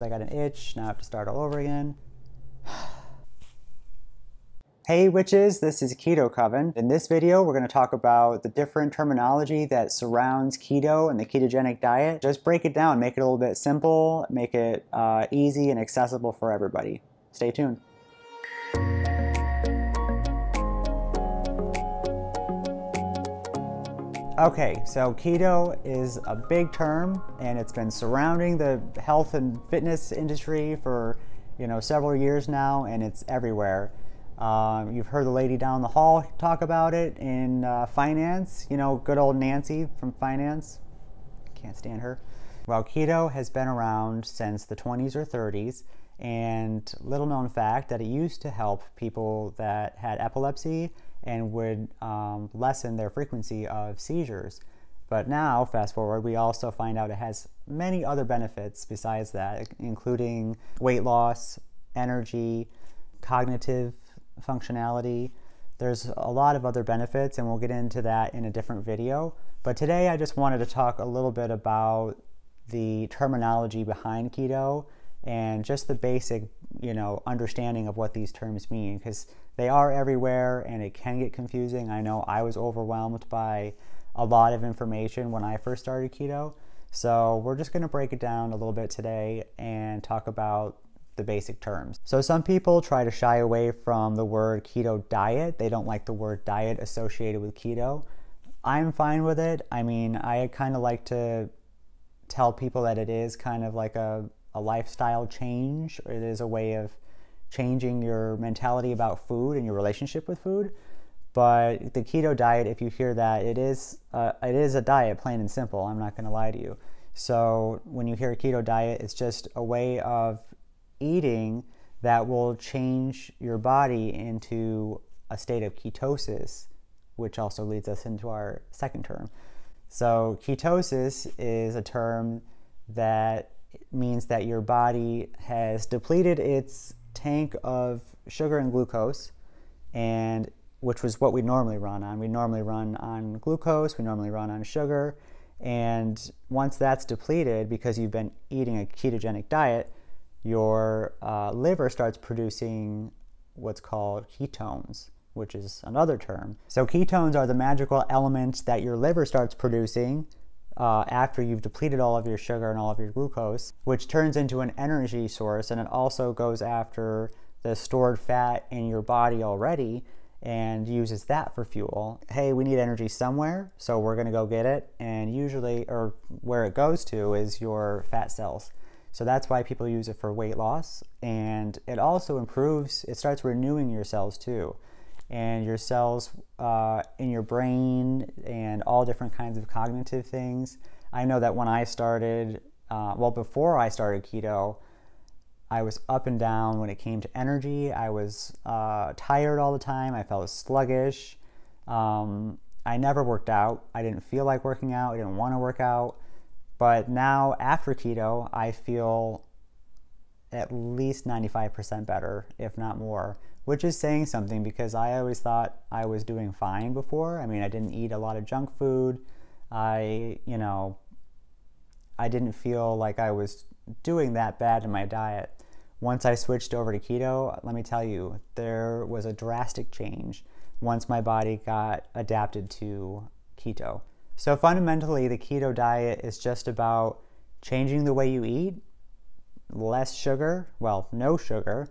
I got an itch, now I have to start all over again. Hey witches, this is Keto Coven. In this video, we're going to talk about the different terminology that surrounds keto and the ketogenic diet. Just break it down, make it a little bit simple, make it easy and accessible for everybody. Stay tuned. Okay, so keto is a big term and it's been surrounding the health and fitness industry for several years now, and it's everywhere. You've heard the lady down the hall talk about it in finance, good old Nancy from finance. Can't stand her. Well, keto has been around since the 20s or 30s, and little known fact that it used to help people that had epilepsy and would lessen their frequency of seizures. But now, fast forward, we also find out it has many other benefits besides that, including weight loss, energy, cognitive functionality. There's a lot of other benefits, and we'll get into that in a different video. But today I just wanted to talk a little bit about the terminology behind keto and just the basic, understanding of what these terms mean, because they are everywhere and it can get confusing. I know I was overwhelmed by a lot of information when I first started keto. So we're just going to break it down a little bit today and talk about the basic terms. So some people try to shy away from the word keto diet. They don't like the word diet associated with keto. I'm fine with it. I mean, I kind of like to tell people that it is kind of like a lifestyle change. It is a way of changing your mentality about food and your relationship with food. But the keto diet, if you hear that, it is a diet, plain and simple. I'm not going to lie to you. So when you hear a keto diet, it's just a way of eating that will change your body into a state of ketosis, which also leads us into our second term. So ketosis is a term that means that your body has depleted its tank of sugar and glucose, and which was what we normally run on. We normally run on glucose, we normally run on sugar, and once that's depleted, because you've been eating a ketogenic diet, your liver starts producing what's called ketones, which is another term. So ketones are the magical element that your liver starts producing after you've depleted all of your sugar and all of your glucose, which turns into an energy source, and it also goes after the stored fat in your body already and uses that for fuel. Hey, we need energy somewhere, so we're going to go get it, and usually, or where it goes to, is your fat cells. So that's why people use it for weight loss, and it also it starts renewing your cells too. And your cells in your brain and all different kinds of cognitive things. I know that when I started, before I started keto, I was up and down when it came to energy. I was tired all the time. I felt sluggish. I never worked out. I didn't feel like working out. I didn't want to work out. But now, after keto, I feel at least 95% better, if not more, which is saying something, because I always thought I was doing fine before. I mean, I didn't eat a lot of junk food. I didn't feel like I was doing that bad in my diet. Once I switched over to keto, let me tell you, there was a drastic change once my body got adapted to keto. So fundamentally, the keto diet is just about changing the way you eat, less sugar, no sugar,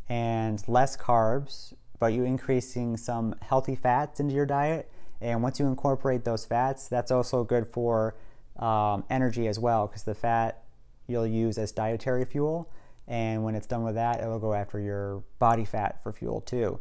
and less carbs, but you increasing some healthy fats into your diet. And once you incorporate those fats, that's also good for energy as well, because the fat you'll use as dietary fuel, and when it's done with that, it'll go after your body fat for fuel too.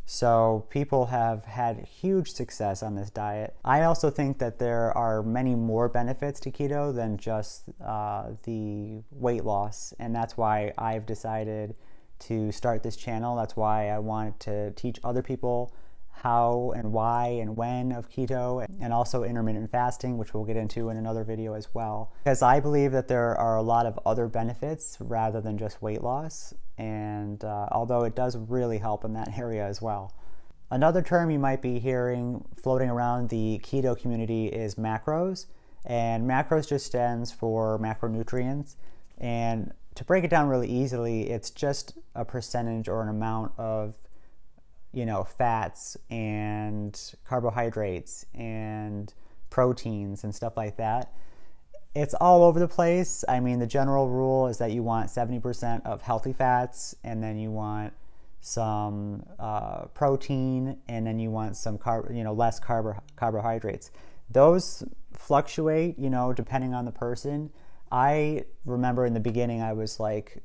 So people have had huge success on this diet. I also think that there are many more benefits to keto than just the weight loss, and that's why I've decided to start this channel. That's why I wanted to teach other people how and why and when of keto, and also intermittent fasting, which we'll get into in another video as well. Because I believe that there are a lot of other benefits rather than just weight loss, and although it does really help in that area as well. Another term you might be hearing floating around the keto community is macros, and macros just stands for macronutrients, and to break it down really easily, it's just a percentage or an amount of, fats and carbohydrates and proteins and stuff like that. It's all over the place. I mean, the general rule is that you want 70% of healthy fats, and then you want some protein, and then you want some less carbohydrates. Those fluctuate, depending on the person. I remember in the beginning I was like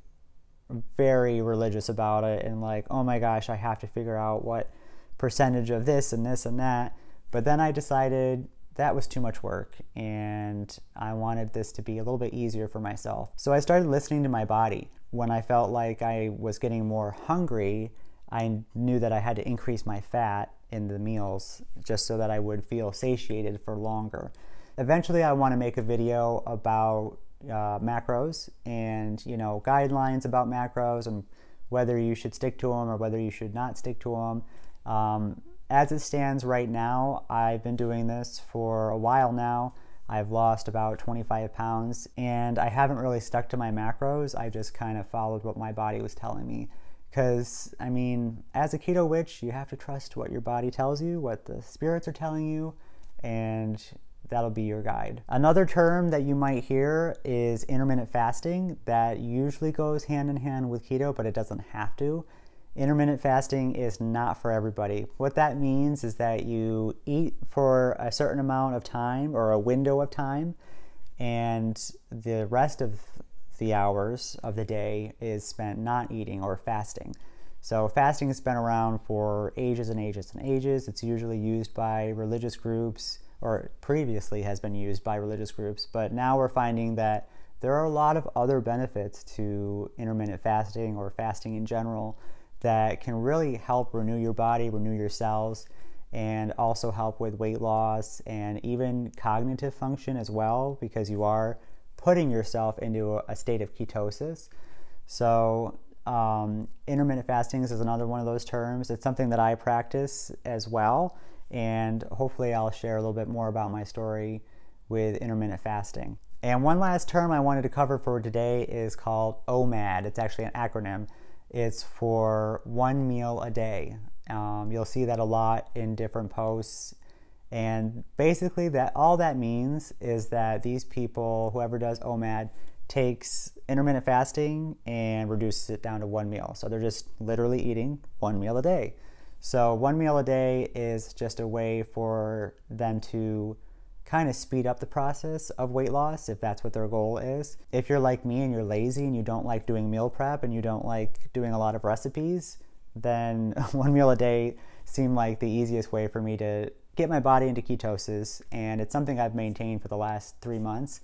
very religious about it and like, oh my gosh, I have to figure out what percentage of this and this and that. But then I decided that was too much work and I wanted this to be a little bit easier for myself. So I started listening to my body. When I felt like I was getting more hungry, I knew that I had to increase my fat in the meals just so that I would feel satiated for longer. Eventually I want to make a video about macros and guidelines about macros and whether you should stick to them or whether you should not stick to them. As it stands right now, I've been doing this for a while now. I've lost about 25 pounds and I haven't really stuck to my macros. I just kind of followed what my body was telling me. Because, I mean, as a keto witch, you have to trust what your body tells you, what the spirits are telling you, and that'll be your guide. Another term that you might hear is intermittent fasting. That usually goes hand in hand with keto, but it doesn't have to. Intermittent fasting is not for everybody. What that means is that you eat for a certain amount of time or a window of time, and the rest of the hours of the day is spent not eating or fasting. So fasting has been around for ages and ages and ages. It's usually used by religious groups, or previously has been used by religious groups, but now we're finding that there are a lot of other benefits to intermittent fasting or fasting in general that can really help renew your body, renew your cells, and also help with weight loss and even cognitive function as well, because you are putting yourself into a state of ketosis. So intermittent fasting is another one of those terms. It's something that I practice as well, and hopefully I'll share a little bit more about my story with intermittent fasting. And one last term I wanted to cover for today is called OMAD. It's actually an acronym. It's for 1 meal a day. You'll see that a lot in different posts. And basically all that means is that these people, whoever does OMAD, takes intermittent fasting and reduces it down to 1 meal. So they're just literally eating 1 meal a day. So 1 meal a day is just a way for them to kind of speed up the process of weight loss if that's what their goal is. If you're like me and you're lazy and you don't like doing meal prep and you don't like doing a lot of recipes, then 1 meal a day seemed like the easiest way for me to get my body into ketosis, and it's something I've maintained for the last 3 months,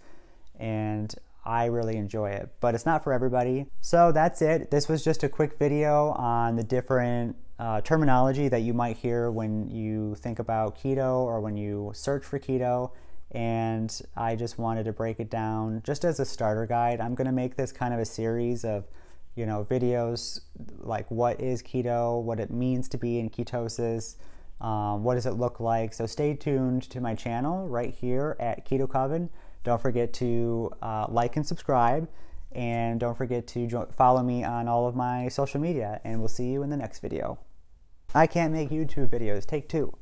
and I really enjoy it, but it's not for everybody. So that's it. This was just a quick video on the different terminology that you might hear when you think about keto or when you search for keto, and I just wanted to break it down just as a starter guide. I'm going to make this kind of a series of videos like what is keto, what it means to be in ketosis, what does it look like. So stay tuned to my channel right here at Keto Coven. Don't forget to like and subscribe, and don't forget to follow me on all of my social media, and we'll see you in the next video. I can't make YouTube videos. Take 2.